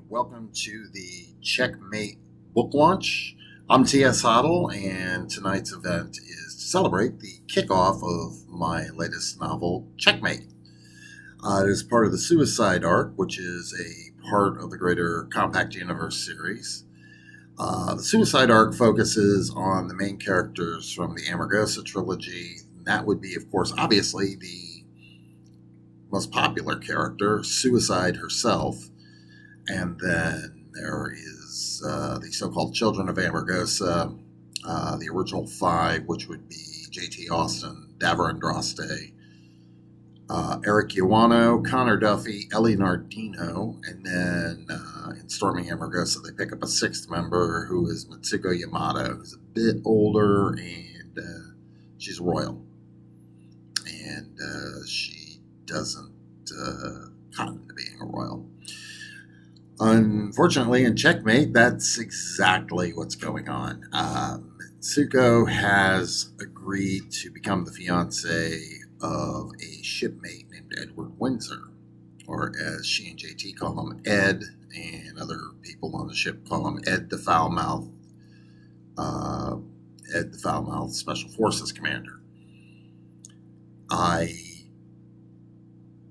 welcome to the Checkmate book launch. I'm T.S. Hoddle, and tonight's event is to celebrate the kickoff of my latest novel, Checkmate. It is part of the Suicide Arc, which is a part of the greater Compact Universe series. The Suicide Arc focuses on the main characters from the Amargosa trilogy. That would be, of course, obviously the most popular character, Suicide herself. And then there is the so-called Children of Amargosa, the original five, which would be J.T. Austin, Davor Andraste, Eric Iwano, Connor Duffy, Ellie Nardino, and then in Storming Amargosa, they pick up a sixth member who is Mitsuko Yamato, who's a bit older, and she's royal. And she doesn't cotton to being a royal. Unfortunately, in Checkmate, that's exactly what's going on. Mitsuko has agreed to become the fiance of a shipmate named Edward Windsor, or as she and JT call him, Ed, and other people on the ship call him Ed the Foulmouth, Ed the Foulmouth Special Forces Commander.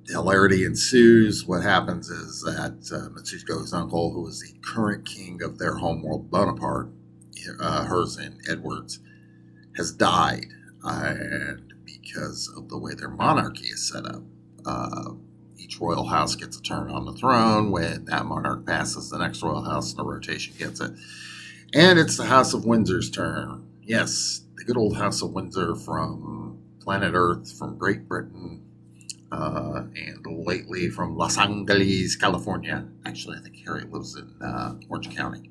Hilarity ensues. What happens is that Mitsuko's uncle, who is the current king of their homeworld, Bonaparte, hers and Edward's, has died. And because of the way their monarchy is set up, each royal house gets a turn on the throne. When that monarch passes, the next royal house in the rotation gets it. And it's the House of Windsor's turn. Yes, the good old House of Windsor from planet Earth, from Great Britain, and lately from Los Angeles, California. Actually, I think Harry lives in Orange County,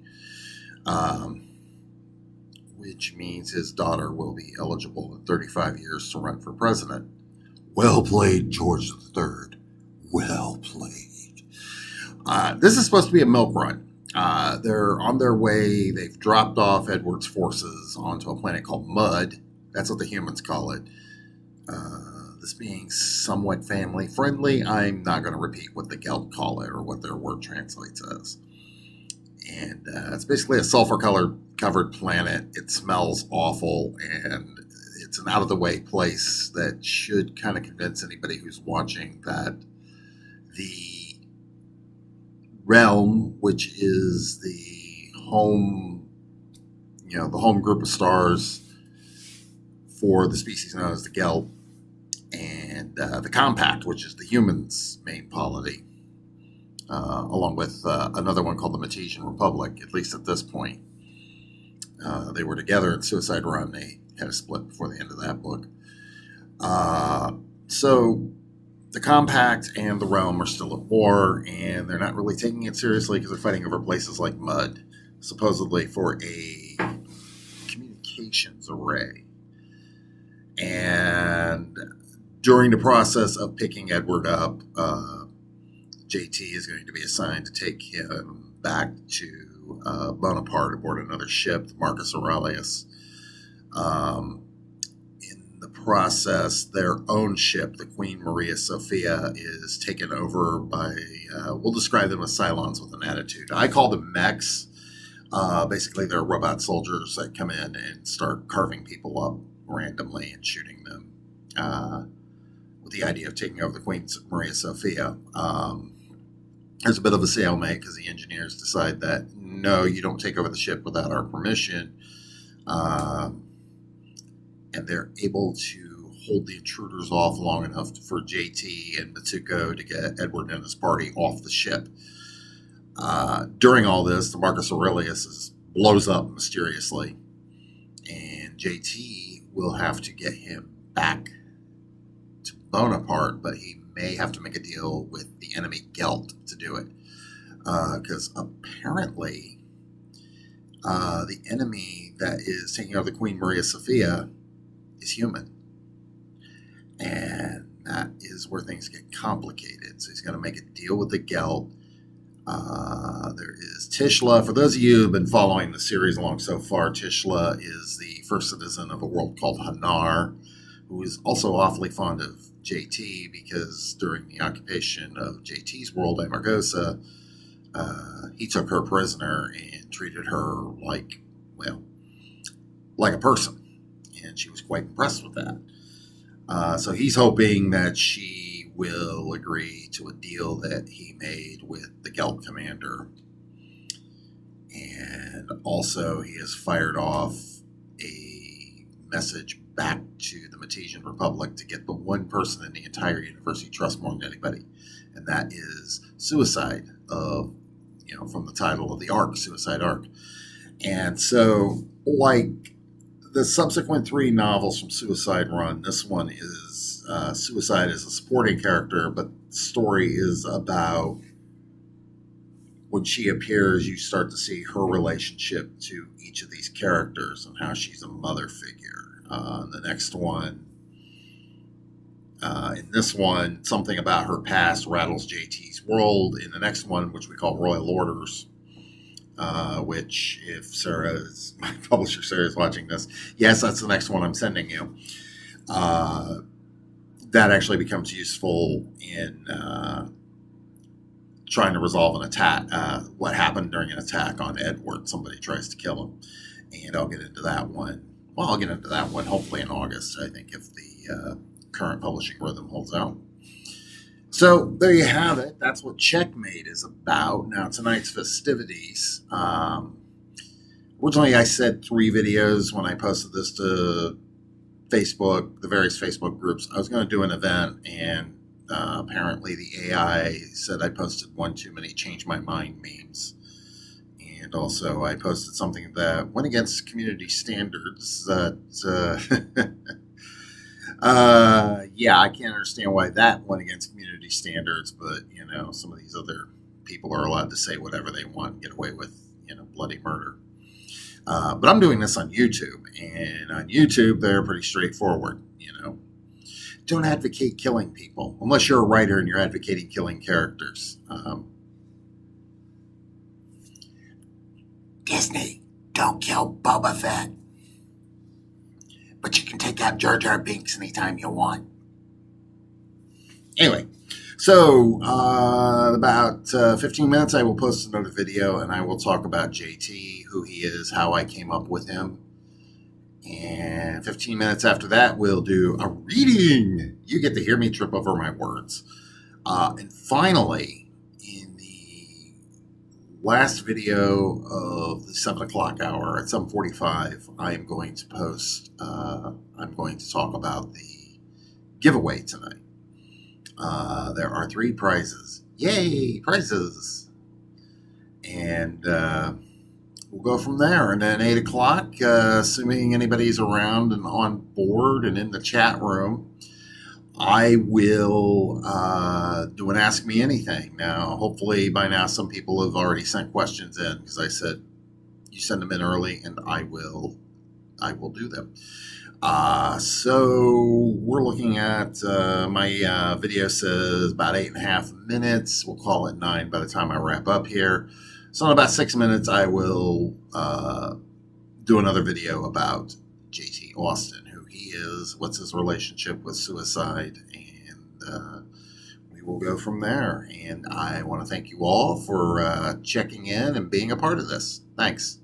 which means his daughter will be eligible in 35 years to run for president. Well played, George III. Well played. This is supposed to be a milk run. They're on their way. They've dropped off Edward's forces onto a planet called Mud. That's what the humans call it. This being somewhat family friendly, I'm not going to repeat what the Gelt call it or what their word translates as. And it's basically a sulfur covered planet. It smells awful, and it's an out of the way place that should kind of convince anybody who's watching that the realm, which is the home, the home group of stars for the species known as the Gelt, and the Compact, which is the humans' main polity, along with another one called the Matesian Republic, at least at this point. They were together in Suicide Run. They had a split before the end of that book. So the Compact and the Realm are still at war, and they're not really taking it seriously because they're fighting over places like Mud, supposedly for a communications array. And during the process of picking Edward up, JT is going to be assigned to take him back to Bonaparte aboard another ship, the Marcus Aurelius. In the process, their own ship, the Queen Maria Sophia, is taken over by, we'll describe them as Cylons with an attitude. I call them mechs. Basically, they're robot soldiers that come in and start carving people up randomly and shooting them. With the idea of taking over the Queen Maria Sophia. There's a bit of a stalemate because the engineers decide that, no, you don't take over the ship without our permission. And they're able to hold the intruders off long enough for JT and Mitsuko to get Edward and his party off the ship. During all this, the Marcus Aurelius blows up mysteriously, and JT will have to get him back to Bonaparte, but he may have to make a deal with the enemy Gelt to do it. Because apparently the enemy that is taking over the Queen Maria Sophia is human. And that is where things get complicated. So he's going to make a deal with the Gelt. There is Tishla. For those of you who have been following the series along so far, Tishla is the first citizen of a world called Hanar, who is also awfully fond of JT because during the occupation of JT's world, Amargosa, he took her prisoner and treated her like, well, like a person. And she was quite impressed with that. So he's hoping that she will agree to a deal that he made with the Geld commander. And also he has fired off a message back to the Matesian Republic to get the one person in the entire universe he trusts more than anybody. And that is Suicide of, from the title of the arc, Suicide Arc. And so, like the subsequent 3 novels from Suicide Run, this one is Suicide is a supporting character, but the story is about when she appears, you start to see her relationship to each of these characters and how she's a mother figure. The next one, in this one, something about her past rattles JT's world. In the next one, which we call Royal Orders, which if my publisher Sarah is watching this, yes, that's the next one I'm sending you. That actually becomes useful in trying to resolve an attack, what happened during an attack on Edward. Somebody tries to kill him, and I'll get into that one. Well, I'll get into that one hopefully in August, I think, if the current publishing rhythm holds out. So there you have it. That's what Checkmate is about. Now, tonight's festivities. Originally, I said 3 videos when I posted this to Facebook, the various Facebook groups. I was going to do an event, and apparently the AI said I posted one too many change my mind memes. And also I posted something that went against community standards that, yeah, I can't understand why that went against community standards, but, some of these other people are allowed to say whatever they want and get away with, bloody murder. But I'm doing this on YouTube, and on YouTube, they're pretty straightforward, Don't advocate killing people, unless you're a writer and you're advocating killing characters. Disney, don't kill Boba Fett. But you can take out Jar Jar Binks anytime you want. Anyway, so about 15 minutes, I will post another video, and I will talk about JT, who he is, how I came up with him. And 15 minutes after that, we'll do a reading. You get to hear me trip over my words. And finally, in the last video of the 7 o'clock hour at 7:45, I am going to post, I'm going to talk about the giveaway tonight. There are 3 prizes. Yay, prizes. And we'll go from there. And then 8 o'clock, assuming anybody's around and on board and in the chat room, I will do an Ask Me Anything. Now, hopefully by now some people have already sent questions in, because I said you send them in early and I will do them. So we're looking at, my video says about 8.5 minutes. We'll call it 9 by the time I wrap up here. So in about 6 minutes, I will do another video about JT Austin, who he is, what's his relationship with suicide, and we will go from there. And I want to thank you all for checking in and being a part of this. Thanks.